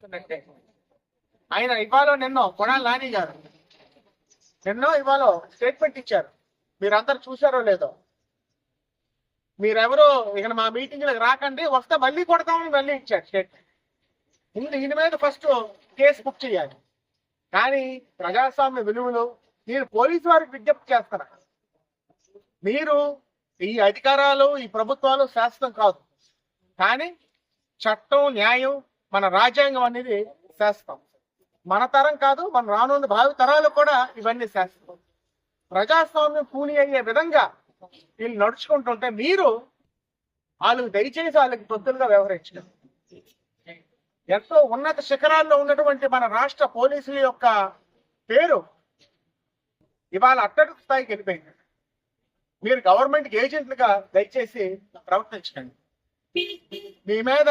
చేస్తున్నట్టే. ఆయన నిన్నో కొడాలి నాని గారు ఇవాళ స్టేట్మెంట్ ఇచ్చారు. మీరందరూ చూసారో లేదో. మీరెవరో ఇక మా మీటింగ్లకు రాకండి, వస్తే మళ్ళీ కొడతామని మళ్ళీ ఇచ్చారు స్టేట్మెంట్. ఈయన మీద ఫస్ట్ కేసు బుక్ చేయాలి. కానీ ప్రజాస్వామ్య విలువలు నేను పోలీసు వారికి విజ్ఞప్తి చేస్తున్నా. మీరు ఈ అధికారాలు ఈ ప్రభుత్వాలు శాశ్వతం కాదు, కానీ చట్టం న్యాయం మన రాజ్యాంగం అనేది శాశ్వతం. మన తరం కాదు, మన రానున్న భావి తరాలు కూడా ఇవన్నీ శాశ్వతం. ప్రజాస్వామ్యం కూలి అయ్యే విధంగా వీళ్ళు నడుచుకుంటుంటే మీరు వాళ్ళకి దయచేసి వాళ్ళకి తొత్తులుగా వ్యవహరించారు. ఎంతో ఉన్నత శిఖరాల్లో ఉన్నటువంటి మన రాష్ట్ర పోలీసుల యొక్క పేరు ఇవాళ అట్టడుగు స్థాయికి వెళ్ళిపోయింది. మీరు గవర్నమెంట్ ఏజెంట్లుగా దయచేసి ప్రవర్తించండి. మీ మీద